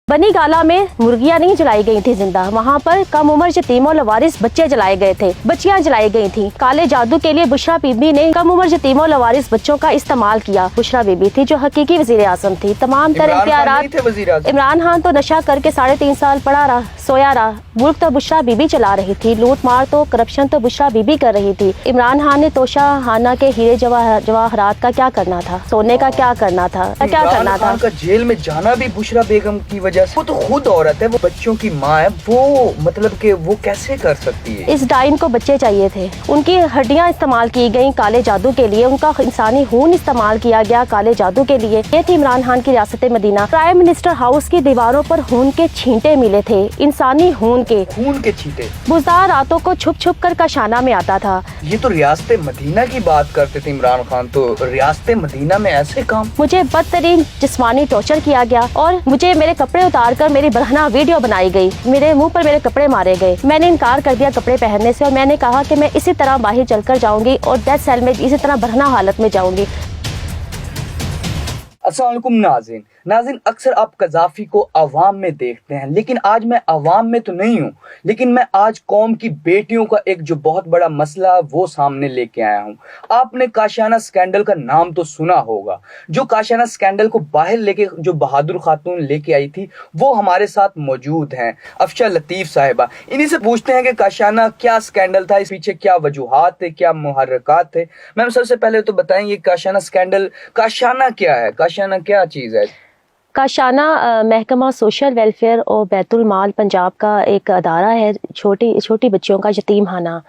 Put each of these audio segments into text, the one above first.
बनी गाला में मुर्गियां नहीं जलाई गई थी जिंदा, वहाँ पर कम उम्र यतीमों लवारिस बच्चे जलाए गए थे, बच्चियां जलाई गई थी। काले जादू के लिए बुशरा बीबी ने कम उम्र यतीमों लवारिस बच्चों का इस्तेमाल किया। बुशरा बीबी थी जो हकीकी वजीर आज़म थी। तमाम तर इम्तियारात इमरान खान तो नशा करके 3.5 साल पड़ा रहा, सोया रहा। मुल्क तो बुशरा बीबी चला रही थी, लूट मार तो करप्शन तो बुशरा बीबी कर रही थी। इमरान खान ने तोशा हाना के हीरे जवाहरात का क्या करना था, सोने का क्या करना था, क्या करना था। जेल में जाना भी बुशरा बेगम की वजह से। वो तो खुद औरत है, वो बच्चों की माँ है, वो मतलब कि वो कैसे कर सकती है। इस डाइन को बच्चे चाहिए थे, उनकी हड्डियां इस्तेमाल की गई काले जादू के लिए, उनका इंसानी खून इस्तेमाल किया गया काले जादू के लिए। ये थी इमरान खान की रियासत मदीना। प्राइम मिनिस्टर हाउस की दीवारों पर खून के छींटे मिले थे, इंसानी खून के छींटे। बुज़दार रातों को छुप छुप कर काशाना में आता था। ये तो रियासत मदीना की बात करते थे इमरान खान, तो रियासत मदीना में ऐसे काम। मुझे बदतरीन जिस्मानी टॉर्चर किया गया और मुझे मेरे कपड़े उतार कर मेरी बरहना वीडियो बनाई गई। मेरे मुंह पर मेरे कपड़े मारे गए। मैंने इनकार कर दिया कपड़े पहनने से और मैंने कहा कि मैं इसी तरह बाहर चलकर जाऊंगी और डेथ सेल में इसी तरह बरहना हालत में जाऊंगी। अस्सलाम वालेकुम नाज़रीन, अक्सर आप कज़ाफ़ी को अवाम में देखते हैं, लेकिन आज मैं अवाम में तो नहीं हूँ, लेकिन मैं आज कौम की बेटियों का एक जो बहुत बड़ा मसला वो सामने लेके आया हूँ। आपने काशाना स्कैंडल का नाम तो सुना होगा। जो काशाना स्कैंडल को बाहर लेके जो बहादुर खातून लेके आई थी वो हमारे साथ मौजूद हैं, अफशा लतीफ़ साहिबा। इन्हीं से पूछते हैं कि काशाना क्या स्कैंडल था, इस पीछे क्या वजूहात थे, क्या मुहर्रकात थे। मैम सबसे पहले तो बताएं ये काशाना स्कैंडल, काशाना क्या है, काशाना क्या चीज़ है? काशाना महकमा सोशल वेलफेयर और बैतुल माल पंजाब का एक अदारा है, छोटी बच्चियों का यतीम खाना,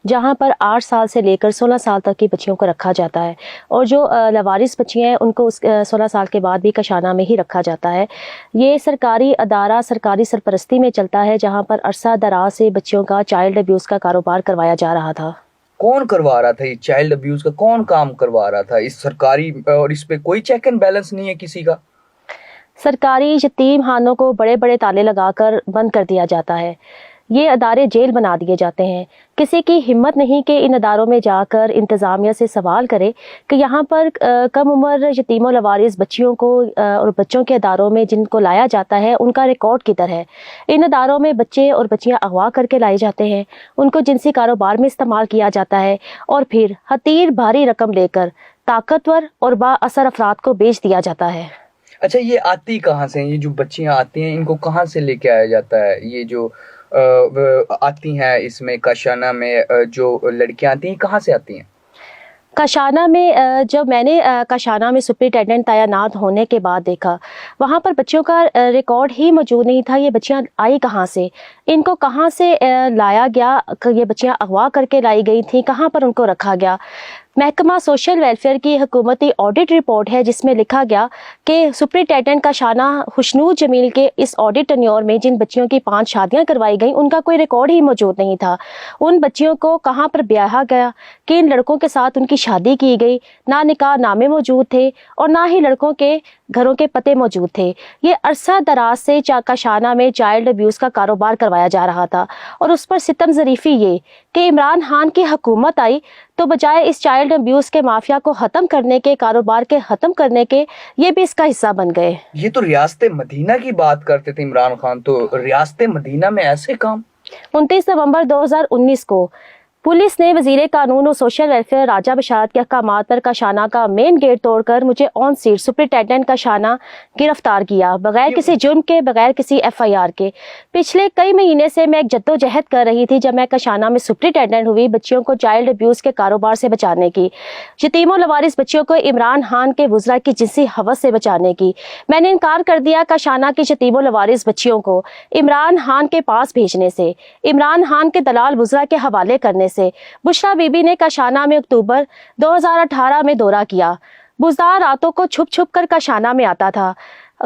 जहाँ पर 8 साल से लेकर 16 साल तक की बच्चियों को रखा जाता है और जो लवारिस बच्चियाँ हैं उनको 16 साल के बाद भी काशाना में ही रखा जाता है। ये सरकारी अदारा सरकारी सरपरस्ती में चलता है, जहाँ पर अरसा दराज से बच्चियों का चाइल्ड अब्यूज़ का कारोबार करवाया जा रहा था। कौन करवा रहा था ये चाइल्ड अब्यूज़ का, कौन काम करवा रहा था इस सरकारी, और इस पे कोई चेक एंड बैलेंस नहीं है किसी का? सरकारी यतीम खानों को बड़े बड़े ताले लगाकर बंद कर दिया जाता है। ये अदारे जेल बना दिए जाते हैं। किसी की हिम्मत नहीं कि इन अदारों में जाकर इंतज़ामिया से सवाल करे कि यहाँ पर कम उम्र यतीमों लवारिस बच्चियों को और बच्चों के अदारों में जिनको लाया जाता है उनका रिकॉर्ड किधर है। इन अदारों में बच्चे और बच्चियाँ अगवा करके लाए जाते हैं, उनको जिनसी कारोबार में इस्तेमाल किया जाता है और फिर हतीर भारी रकम लेकर ताकतवर और बाअसर अफराद को बेच दिया जाता है। अच्छा, ये आती कहाँ से, ये जो बच्चियाँ आती हैं इनको कहाँ से लेके आया जाता है? ये जो आती हैं इसमें काशाना में जो लड़कियाँ आती हैं कहाँ से आती हैं? काशाना में जब मैंने काशाना में सुपरिटेंडेंट तैनात होने के बाद देखा, वहाँ पर बच्चों का रिकॉर्ड ही मौजूद नहीं था। ये बच्चियाँ आई कहाँ से, इनको कहाँ से लाया गया, ये बच्चियाँ अगवा करके लाई गई थी, कहाँ पर उनको रखा गया। महकमा सोशल वेलफेयर की हुकूमती ऑडिट रिपोर्ट है जिसमें लिखा गया कि सुपरिटेंडेंट काशाना खुशनूद जमील के इस ऑडिट टेन्योर में जिन बच्चियों की 5 शादियां करवाई गई उनका कोई रिकॉर्ड ही मौजूद नहीं था। उन बच्चियों को कहां पर ब्याहा गया, किन लड़कों के साथ उनकी शादी की गई, ना निकाह नामे मौजूद थे और ना ही लड़कों के घरों के पते मौजूद थे। ये अरसा दराज से काशाना में चाइल्ड अब्यूज़ का कारोबार करवाया जा रहा था और उस पर सितम ज़रीफ़ी ये कि इमरान खान की हुकूमत आई तो बजाय इस चाइल्ड अब्यूज़ के माफिया को ख़त्म करने के, कारोबार के ख़त्म करने के, ये भी इसका हिस्सा बन गए। ये तो रियासत मदीना की बात करते थे इमरान खान, तो रियासत मदीना में ऐसे काम। 29 नवंबर 2019 को पुलिस ने वजीर कानून और सोशल वेलफेयर राजा बशारत के अहकामात पर काशाना का मेन गेट तोड़कर मुझे ऑन सीट सुपरिटेंडेंट काशाना गिरफ्तार किया, बगैर किसी जुर्म के, बगैर किसी FIR के। पिछले कई महीने से मैं एक जद्दोजहद कर रही थी जब मैं काशाना में सुपरिटेंडेंट हुई, बच्चियों को चाइल्ड अब्यूज़ के कारोबार से बचाने की, यतीमों लवारिस बच्चियों को इमरान खान के वुज़रा की जिनसी हवस से बचाने की। मैंने इनकार कर दिया काशाना की यतीमों लवारिस बच्चियों को इमरान खान के पास भेजने से, इमरान खान के दलाल वुज़रा के हवाले करने से। बुशरा बीबी ने काशाना में अक्टूबर 2018 में दौरा किया। बुज़दार रातों को छुप छुप कर काशाना में आता था।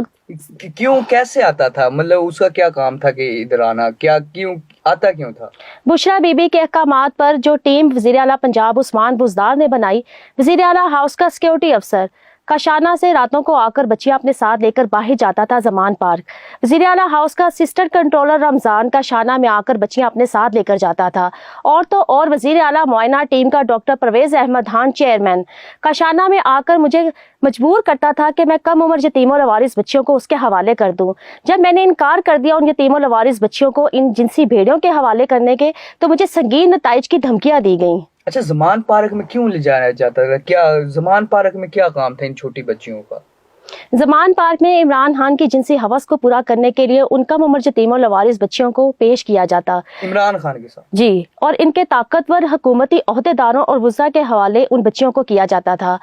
क्यों, कैसे आता था, मतलब उसका क्या काम था कि इधर आना, क्या, क्यों आता, क्यों था? बुशरा बीबी के अहकामात पर जो टीम वज़ीर आला पंजाब उस्मान बुज़दार ने बनाई, वज़ीर आला हाउस का सिक्योरिटी अफसर کاشانہ سے راتوں کو آ کر بچیاں اپنے ساتھ لے کر باہر جاتا تھا زمان پارک۔ وزیر اعلیٰ ہاؤس کا اسسٹنٹ کنٹرولر رمضان کاشانہ میں آ کر بچیاں اپنے ساتھ لے کر جاتا تھا، اور تو اور وزیر اعلیٰ معائنہ ٹیم کا ڈاکٹر پرویز احمد خان چیئرمین کاشانہ میں آ کر مجھے مجبور کرتا تھا کہ میں کم عمر یتیم و لوارث بچیوں کو اس کے حوالے کر دوں۔ جب میں نے انکار کر دیا ان یتیم و لوارث بچیوں کو ان جنسی بھیڑیوں کے حوالے کرنے کے، تو مجھے سنگین نتائج کی دھمکیاں دی گئیں۔ اچھا، زمان پارک میں کیوں لے جانا چاہتا تھا؟ کیا زمان پارک میں کیا کام تھا ان چھوٹی بچیوں کا؟ زمان پارک میں عمران خان کی جنسی ہوس کو پورا کرنے کے لیے ان کم عمر یتیم و لوارث بچیوں کو پیش کیا جاتا۔ عمران خان کے ساتھ؟ جی، اور ان کے طاقتور حکومتی عہدیداروں اور وزراء کے حوالے ان بچیوں کو کیا جاتا تھا۔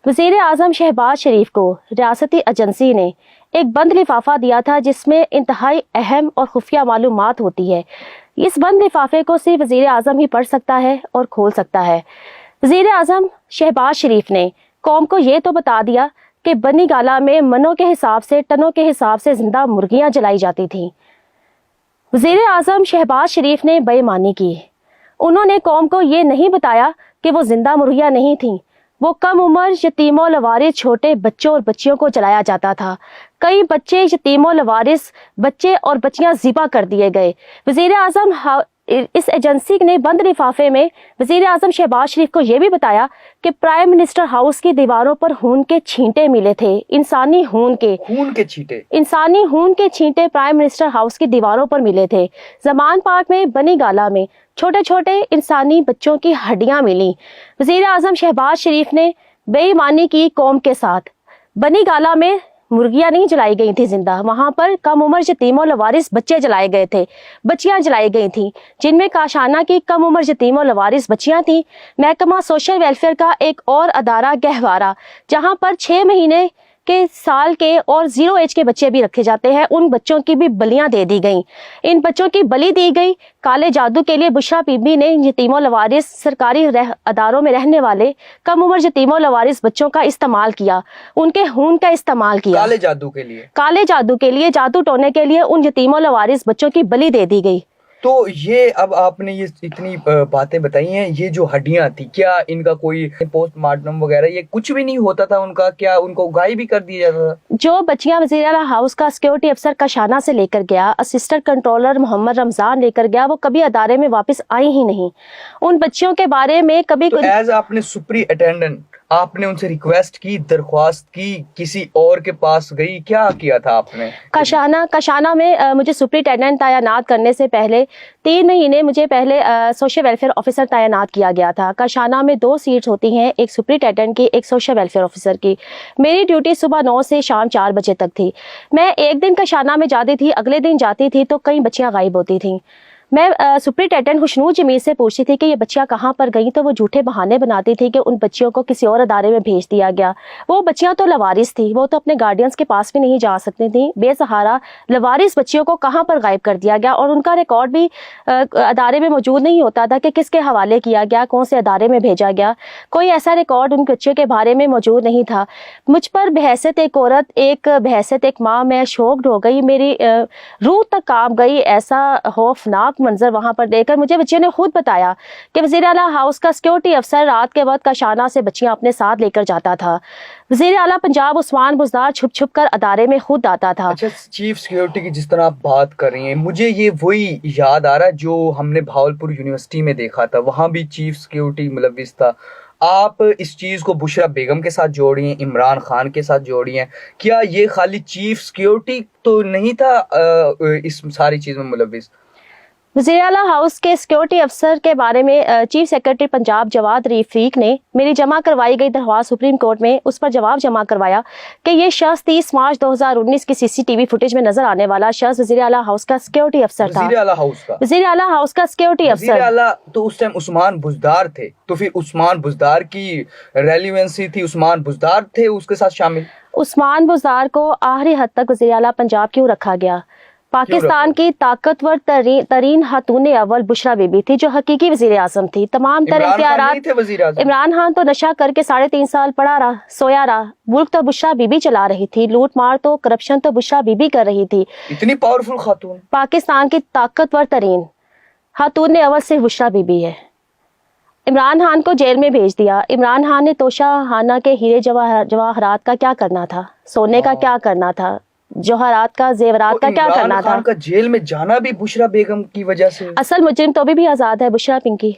وزیر اعظم شہباز شریف کو ریاستی ایجنسی نے ایک بند لفافہ دیا تھا جس میں انتہائی اہم اور خفیہ معلومات ہوتی ہے۔ اس بند لفافے کو صرف وزیر اعظم ہی پڑھ سکتا ہے اور کھول سکتا ہے۔ وزیر اعظم شہباز شریف نے قوم کو یہ تو بتا دیا کہ بنی گالہ میں منوں کے حساب سے، ٹنوں کے حساب سے زندہ مرغیاں جلائی جاتی تھیں۔ وزیر اعظم شہباز شریف نے بے ایمانی کی۔ انہوں نے قوم کو یہ نہیں بتایا کہ وہ زندہ مرغیاں نہیں تھیں، وہ کم عمر یتیم و لوارث چھوٹے بچوں اور بچیوں کو جلایا جاتا تھا۔ کئی بچے یتیم و لوارث بچے اور بچیاں ذبح کر دیے گئے۔ وزیر اعظم اس ایجنسی نے بند لفافے میں وزیر اعظم شہباز شریف کو یہ بھی بتایا کہ پرائم منسٹر ہاؤس کی دیواروں پر خون کے چھینٹے ملے تھے، انسانی خون کے چھینٹے پرائم منسٹر ہاؤس کی دیواروں پر ملے تھے۔ زمان پارک میں بنی گالہ میں چھوٹے چھوٹے انسانی بچوں کی ہڈیاں ملی۔ وزیر اعظم شہباز شریف نے بے ایمانی کی قوم کے ساتھ۔ بنی گالہ میں مرغیاں نہیں جلائی گئی تھی زندہ، وہاں پر کم عمر یتیم و لوارث بچے جلائے گئے تھے، بچیاں جلائی گئی تھیں، جن میں کاشانہ کی کم عمر یتیم و لوارث بچیاں تھیں۔ محکمہ سوشل ویلفیئر کا ایک اور ادارہ گہوارہ، جہاں پر 6 مہینے کے، سال کے اور 0 ایج کے بچے بھی رکھے جاتے ہیں، ان بچوں کی بھی بلیاں دے دی گئیں۔ ان بچوں کی بلی دی گئی۔ کالے جادو کے لیے بشرا بی بی نے یتیم و لوارث سرکاری اداروں میں رہنے والے کم عمر یتیم و لوارث بچوں کا استعمال کیا، ان کے خون کا استعمال کیا کالے جادو کے لیے، جادو ٹونے کے لیے ان یتیم و لوارث بچوں کی بلی دے دی گئی۔ تو یہ اب آپ نے یہ اتنی باتیں بتائی ہیں، یہ جو ہڈیاں تھی، کیا ان کا کوئی پوسٹ مارٹم وغیرہ یہ کچھ بھی نہیں ہوتا تھا ان کا؟ کیا ان کو اگائی بھی کر دیا جاتا تھا؟ جو بچیاں وزیر اعلیٰ ہاؤس کا سیکورٹی افسر کاشانہ سے لے کر گیا، اسسٹنٹ کنٹرولر محمد رمضان لے کر گیا، وہ کبھی ادارے میں واپس آئی ہی نہیں۔ ان بچیوں کے بارے میں کبھی ایز آپ نے سپرنٹینڈنٹ، آپ نے ان سے ریکویسٹ کی، درخواست کی، کسی اور کے پاس گئی، کیا کیا تھا آپ نے؟ کاشانہ میں مجھے سپرنٹینڈنٹ تعینات کرنے سے پہلے 3 مہینے مجھے پہلے سوشل ویلفیئر آفیسر تعینات کیا گیا تھا۔ کاشانہ میں 2 سیٹس ہوتی ہیں، ایک سپرنٹینڈنٹ کی، ایک سوشل ویلفیئر آفیسر کی۔ میری ڈیوٹی صبح 9 سے شام 4 بجے تک تھی۔ میں ایک دن کاشانہ میں جاتی تھی، اگلے دن جاتی تھی تو کئی بچیاں غائب ہوتی تھیں۔ میں سپرنٹینڈنٹ خوشنود جمیل سے پوچھتی تھی کہ یہ بچیاں کہاں پر گئیں، تو وہ جھوٹے بہانے بناتی تھی کہ ان بچیوں کو کسی اور ادارے میں بھیج دیا گیا۔ وہ بچیاں تو لوارث تھی، وہ تو اپنے گارڈینز کے پاس بھی نہیں جا سکتی تھیں۔ بے سہارا لوارث بچیوں کو کہاں پر غائب کر دیا گیا، اور ان کا ریکارڈ بھی ادارے میں موجود نہیں ہوتا تھا کہ کس کے حوالے کیا گیا، کون سے ادارے میں بھیجا گیا۔ کوئی ایسا ریکارڈ ان بچوں کے بارے میں موجود نہیں تھا۔ مجھ پر بحیثیت ایک عورت، بحیثیت ایک ماں، میں شوکڈ ہو گئی، میری روح تک کانپ گئی۔ ایسا خوفناک منظر وہاں پر دیکھ کر مجھے بچیوں نے خود بتایا کہ وزیر اعلیٰ ہاؤس کا سیکورٹی افسر رات کے وقت کاشانہ سے بچیاں اپنے ساتھ لے کر جاتا تھا۔ وزیر اعلیٰ پنجاب عثمان بزدار چھپ چھپ کر ادارے میں خود آتا تھا۔ اچھا، چیف سیکورٹی کی جس طرح آپ بات کر رہی ہیں، مجھے یہ وہی یاد آ رہا ہے جو ہم نے بھاولپور یونیورسٹی میں دیکھا تھا، وہاں بھی چیف سیکورٹی ملوث تھا۔ آپ اس چیز کو بشرا بیگم کے ساتھ جوڑی ہیں، عمران خان کے ساتھ جوڑی ہیں، کیا یہ خالی چیف سیکورٹی تو نہیں تھا اس ساری چیز میں ملوث؟ وزیر اعلیٰ ہاؤس کے سیکورٹی افسر کے بارے میں چیف سیکرٹری پنجاب جواد رفیق نے میری جمع کروائی گئی درخواست سپریم کورٹ میں اس پر جواب جمع کروایا کہ یہ شخص 30 مارچ 2019 کی CCTV فوٹیج میں نظر آنے والا شخص وزیر اعلیٰ ہاؤس کا سیکورٹی افسر تھا۔ وزیر اعلیٰ ہاؤس کا سیکورٹی افسر، وزیر اعلیٰ تو اس ٹائم عثمان بزدار تھے، تو پھر عثمان بزدار کی ریلیونسی تھی، عثمان بزدار تھے اس کے ساتھ شامل۔ عثمان بزدار کو آخری حد تک وزیر اعلیٰ پنجاب کیوں رکھا گیا؟ پاکستان کی طاقتور ترین خاتون اول بشرا بی بی تھی جو حقیقی وزیر اعظم تھی۔ تمام تر اختیارات عمران خان تو نشہ کر کے 3.5 سال پڑا رہا، سویا رہا، ملک تو بشرا بی بی چلا رہی تھی، لوٹ مار تو کرپشن تو بشرا بی بی کر رہی تھی۔ اتنی پاورفل خاتون، پاکستان کی طاقتور ترین خاتون اول سے بشرا بی بی ہے، इमरान खान को जेल में भेज दिया। इमरान खान ने तोशा हाना के हीरे जवाहरात का क्या करना था, सोने का क्या करना था, जवाहरात का जेवरात का क्या करना इमरान था। खान का जेल में जाना भी बुशरा बेगम की वजह से। असल मुजरिम तो अभी भी आजाद है, बुशरा पिंकी,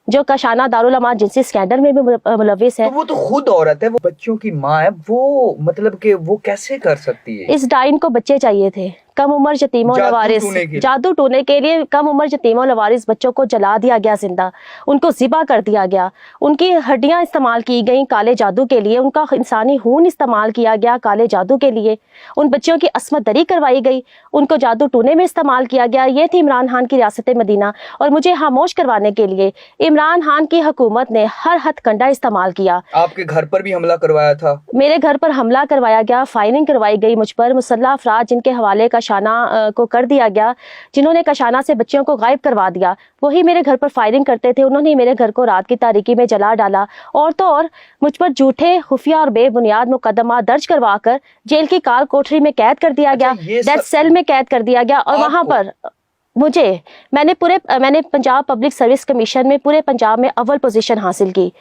जो कशाना दारुल अमान जिनसी स्कैंडल में भी मुलविस है। तो वो तो खुद औरत है, वो बच्चों की माँ है, वो मतलब कि वो कैसे कर सकती है? इस डाइन को बच्चे चाहिए थे, कम उम्र यतीमों लवारिस, जादू टूने के लिए कम उम्र यतीमों लवारिस बच्चों को जला दिया गया जिंदा, उनको ज़िबा कर दिया गया, उनकी हड्डियां इस्तेमाल की गई काले जादू के लिए, उनका इंसानी खून इस्तेमाल किया गया काले जादू के लिए, उन बच्चों की अस्मत दरी करवाई गई, उनको जादू टूने में इस्तेमाल किया गया। ये थी इमरान खान की रियासत मदीना। और मुझे खामोश करवाने के लिए इमरान खान की हुकूमत ने हर हथकंडा इस्तेमाल किया। आपके घर पर भी हमला करवाया था? मेरे घर पर हमला करवाया गया, फायरिंग करवाई गई मुझ पर। मुसल्लह अफराद जिनके हवाले कशाना को कर दिया गया, जिन्होंने कशाना से बच्चियों को गायब करवा दिया, वही मेरे घर पर फायरिंग करते थे। उन्होंने मेरे घर को रात की तारीकी में जला डाला। और तो और मुझ पर झूठे, खुफिया और बेबुनियाद मुकदमा दर्ज करवाकर जेल की काल कोठरी में कैद कर दिया गया, डेथ सेल में कैद कर दिया गया। और वहां पर मैंने पंजाब पब्लिक सर्विस कमीशन में पूरे पंजाब में अव्वल पोजीशन हासिल की।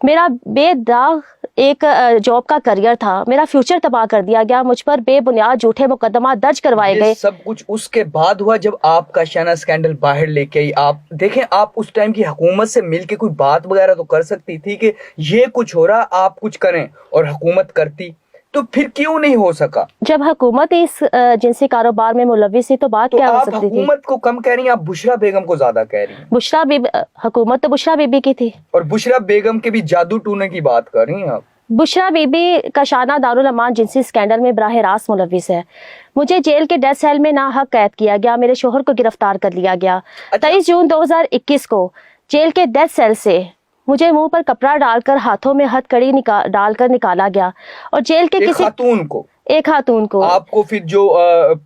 मेरा बेदाग एक जॉब का करियर था, मेरा फ्यूचर तबाह कर दिया गया, मुझ पर बेबुनियाद झूठे मुकदमा दर्ज करवाए गए। सब कुछ उसके बाद हुआ जब आप कशाना स्कैंडल बाहर लेके आई। आप देखें, आप उस टाइम की हुकूमत से मिलके कोई बात वगैरह तो कर सकती थी कि ये कुछ हो रहा, आप कुछ करें, और हुकूमत करती, तो फिर क्यों नहीं हो सका? जब हुकूमत इस जिनसी कारोबार में मुलविस थी तो बात क्या हो सकती थी? हुकूमत को कम कह रही हैं, आप बुशरा बेगम को ज्यादा कह रही हैं। बुशरा बीबी, हुकूमत तो बुशरा बीबी की थी, और बुशरा बेगम के भी जादू टूने की बात कर रही हैं आप। बुशरा बीबी कशाना दारुल अमान जिनसी स्कैंडल में बराह रास्त मुलविस है। मुझे जेल के डेथ सेल में नाहक कैद किया गया, मेरे शोहर को गिरफ्तार कर लिया गया। 23 जून 2021 को जेल के डेथ सेल से मुझे मुंह पर कपड़ा डालकर हाथों में हथकड़ी डालकर निकाला गया। और जेल के एक खातून को आपको फिर जो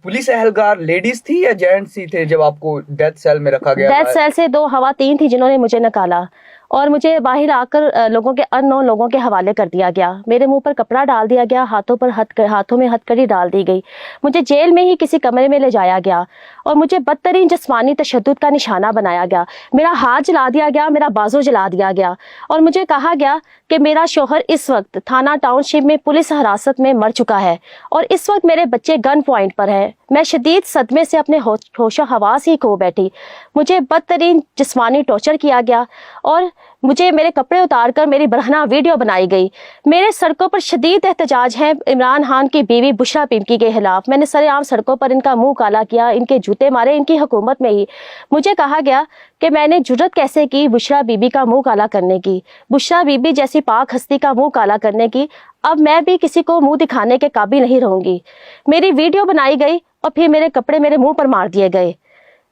पुलिस एहलकार लेडीज थी या जेंट्स ही थे जब आपको डेथ सेल में रखा गया? डेथ सेल से 2 खवातीन थी जिन्होंने मुझे निकाला और मुझे बाहर आकर लोगों के अननोन लोगों के हवाले कर दिया गया। मेरे मुंह पर कपड़ा डाल दिया गया, हाथों में हथकड़ी डाल दी गई। मुझे जेल में ही किसी कमरे में ले जाया गया और मुझे बदतरीन जिस्मानी तशद्दुद का निशाना बनाया गया। मेरा हाथ जला दिया गया, मेरा बाजू जला दिया गया और मुझे कहा गया कि मेरा शोहर इस वक्त थाना टाउनशिप में पुलिस हिरासत में मर चुका है और इस वक्त मेरे बच्चे गन पॉइंट पर है। मैं शदीद सदमे से अपने होशो हवास ही खो बैठी। मुझे बदतरीन जिस्मानी टॉर्चर किया गया और मुझे मेरे कपड़े उतार कर मेरी बरहना वीडियो बनाई गई। मेरे सड़कों पर शदीद एहतजाज है इमरान खान की बीवी बुशरा पिंकी के खिलाफ। मैंने सरेआम सड़कों पर इनका मुंह काला किया, इनके जूते मारे इनकी हुकूमत में ही। मुझे कहा गया कि मैंने जुर्रत कैसे की बुशरा बीबी का मुंह काला करने की, बुशरा बीबी जैसी पाक हस्ती का मुंह काला करने की। अब मैं भी किसी को मुंह दिखाने के काबिल नहीं रहूंगी। मेरी वीडियो बनाई गई और फिर मेरे कपड़े मेरे मुंह पर मार दिए गए।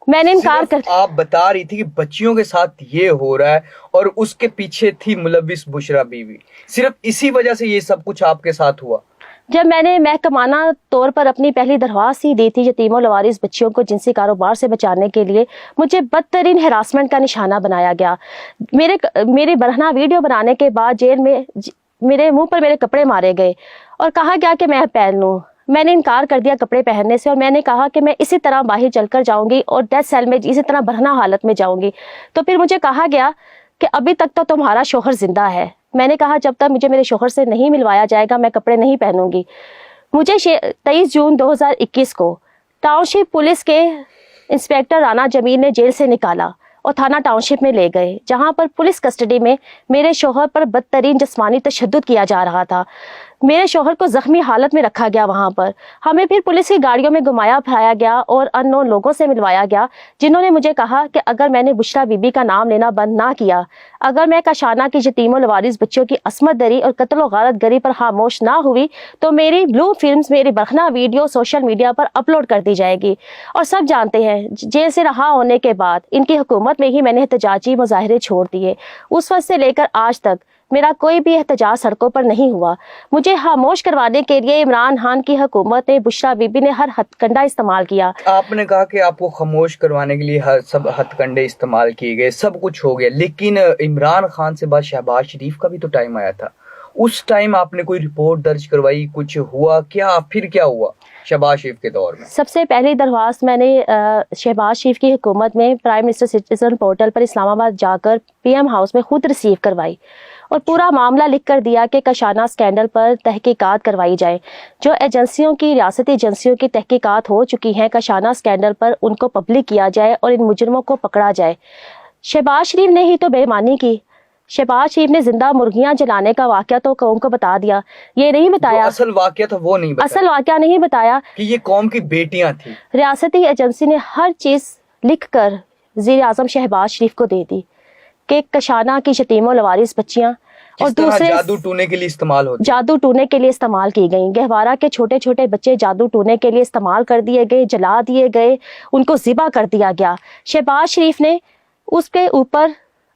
मैंने इनकार कर, आप बता रही थी कि बच्चियों के साथ ये हो रहा है और उसके पीछे थी मुलविस बुशरा बीवी, सिर्फ इसी वजह से ये सब कुछ आपके साथ हुआ? जब मैंने महकमाना तौर पर अपनी पहली दरख्वास्त ही दी थी यतीमों लवारिस बच्चियों को जिनसी कारोबार से बचाने के लिए, मुझे बदतरीन हैरासमेंट का निशाना बनाया गया। मेरी बरहना वीडियो बनाने के बाद जेल में मेरे मुंह पर मेरे कपड़े मारे गए और कहा गया कि मैं पहन लूं। मैंने इनकार कर दिया कपड़े पहनने से और मैंने कहा कि मैं इसी तरह बाहर चलकर जाऊंगी और डेथ सेल में इसी तरह बरहना हालत में जाऊंगी। तो फिर मुझे कहा गया कि अभी तक तो तुम्हारा शोहर जिंदा है। मैंने कहा जब तक मुझे मेरे शोहर से नहीं मिलवाया जाएगा मैं कपड़े नहीं पहनूंगी। मुझे 23 जून 2021 को टाउनशिप पुलिस के इंस्पेक्टर राना जमील ने जेल से निकाला और थाना टाउनशिप में ले गए, जहां पर पुलिस कस्टडी में मेरे शोहर पर बदतरीन जिस्मानी तशद्दुद किया जा रहा था। मेरे शोहर को जख्मी हालत में रखा गया। वहां पर हमें फिर पुलिस की गाड़ियों में घुमाया फिराया गया और अननोन लोगों से मिलवाया गया, जिन्होंने मुझे कहा कि अगर मैंने बुशरा बीबी का नाम लेना बंद ना किया, अगर मैं कशाना की यतीमों लवारिस बच्चों की अस्मत दरी और कत्ल गारत गरी पर खामोश ना हुई तो मेरी ब्लू फिल्म्स, मेरी बरखना वीडियो सोशल मीडिया पर अपलोड कर दी जाएगी। और सब जानते हैं जेल से रहा होने के बाद इनकी हुकूमत में ही मैंने एहतजाजी मुजाहरे छोड़ दिए। उस वक्त से लेकर आज तक मेरा कोई भी एहतजाज सड़कों पर नहीं हुआ। मुझे खामोश करवाने के लिए इमरान खान की हुकूमत ने, बुशरा बीबी ने हर हथकंडा इस्तेमाल किया। आपने कहा कि आपको खामोश करवाने के लिए सब हथकंडे इस्तेमाल किए गए, सब कुछ हो गया, लेकिन इमरान खान से बाद शहबाज शरीफ का भी तो टाइम आया था। اس ٹائم آپ نے کوئی رپورٹ درج کروائی, کچھ ہوا کیا, پھر کیا ہوا شہباز شریف کے دور میں؟ سب سے پہلی درخواست میں نے شہباز شریف کی حکومت میں پرائم منسٹر سٹیزن پورٹل پر اسلام آباد جا کر پی ایم ہاؤس میں خود ریسیو کروائی اور پورا معاملہ لکھ کر دیا کہ کاشانہ اسکینڈل پر تحقیقات کروائی جائیں. جو ایجنسیوں کی, ریاستی ایجنسیوں کی تحقیقات ہو چکی ہیں کاشانہ اسکینڈل پر, ان کو پبلک کیا جائے اور ان مجرموں کو پکڑا جائے. شہباز شریف نے ہی تو بے ایمانی کی. شہباز شریف نے زندہ مرغیاں جلانے کا واقعہ تو قوم کو بتا دیا, یہ نہیں بتایا, اصل واقعہ تھا وہ نہیں بتایا, اصل واقعہ نہیں بتایا کہ یہ قوم کی بیٹیاں تھیں. ریاستی ایجنسی نے ہر چیز لکھ کر وزیر اعظم شہباز شریف کو دے دی کہ کاشانہ کی یتیم و لوارث بچیاں اور دوسرے جادو ٹونے کے لیے استعمال ہوتے, جادو ٹونے کے لیے استعمال کی گئیں. گہوارہ کے چھوٹے چھوٹے بچے جادو ٹونے کے لیے استعمال کر دیے گئے, جلا دیے گئے, ان کو ذبح کر دیا گیا. شہباز شریف نے اس کے اوپر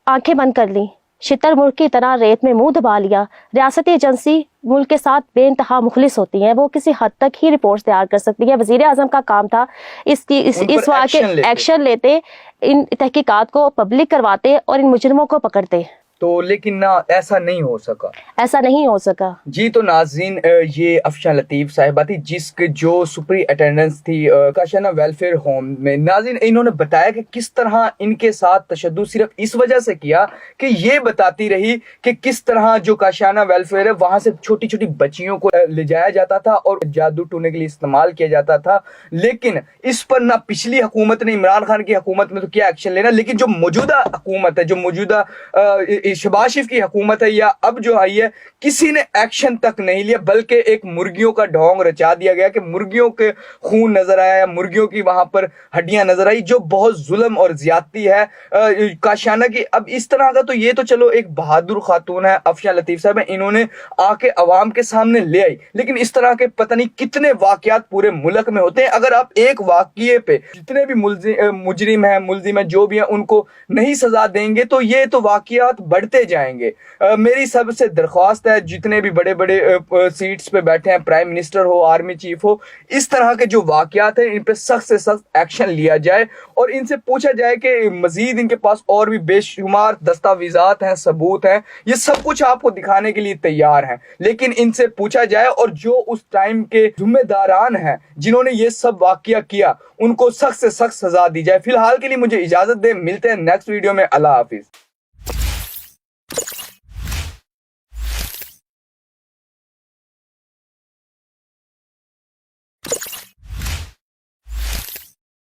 آنکھیں بند کر لی, شتر مرغ کی طرح ریت میں منہ دبا لیا. ریاستی ایجنسی ملک کے ساتھ بے انتہا مخلص ہوتی ہیں, وہ کسی حد تک ہی رپورٹس تیار کر سکتی ہیں. وزیر اعظم کا کام تھا اس واقعے ایکشن لیتے, ان تحقیقات کو پبلک کرواتے اور ان مجرموں کو پکڑتے. تو لیکن نہ ایسا نہیں ہو سکا, ایسا نہیں ہو سکا. جی تو ناظرین, یہ افشاں لطیف صاحبہ تھی جس کے جو سپری اٹینڈنس تھی کاشانہ ویلفیئر ہوم میں. ناظرین, انہوں نے بتایا کہ کس طرح ان کے ساتھ تشدد صرف اس وجہ سے کیا کہ یہ بتاتی رہی کہ کس طرح جو کاشانہ ویلفیئر ہے وہاں سے چھوٹی چھوٹی بچیوں کو لے جایا جاتا تھا اور جادو ٹونے کے لیے استعمال کیا جاتا تھا. لیکن اس پر نہ پچھلی حکومت نے, عمران خان کی حکومت میں تو کیا ایکشن لینا, لیکن جو موجودہ حکومت ہے, جو موجودہ شہباز شریف کی حکومت ہے یا اب جو آئی ہے, کسی نے ایکشن تک نہیں لیا, بلکہ ایک مرغیوں کا ڈھونگ رچا دیا گیا کہ مرغیوں کے خون نظر آیا یا مرغیوں کی وہاں پر ہڈیاں نظر آئی, جو بہت ظلم اور زیادتی ہے کاشانہ کی. اب اس طرح کا تو یہ تو چلو ایک بہادر خاتون ہے افشاں لطیف صاحب, انہوں نے آ کے عوام کے سامنے لے آئی, لیکن اس طرح کے پتہ نہیں کتنے واقعات پورے ملک میں ہوتے ہیں. اگر آپ ایک واقعے پہ جتنے بھی مجرم ہیں, ملزم ہیں, جو بھی ہیں, ان کو نہیں سزا دیں گے تو یہ تو واقعات بڑھتے جائیں گے. میری سب سے درخواست ہے, جتنے بھی بڑے بڑے سیٹس پہ بیٹھے ہیں, پرائم منسٹر ہو, آرمی چیف ہو, اس طرح کے جو واقعات ہیں ان پہ سخت سے سخت ایکشن لیا جائے اور ان سے پوچھا جائے کہ مزید ان کے پاس اور بھی بے شمار دستاویزات ہیں, ثبوت ہیں, یہ سب کچھ آپ کو دکھانے کے لیے تیار ہیں, لیکن ان سے پوچھا جائے اور جو اس ٹائم کے ذمہ داران ہیں جنہوں نے یہ سب واقعہ کیا ان کو سخت سے سخت سزا دی جائے. فی الحال کے لیے مجھے اجازت دیں, ملتے ہیں نیکسٹ ویڈیو میں. اللہ حافظ.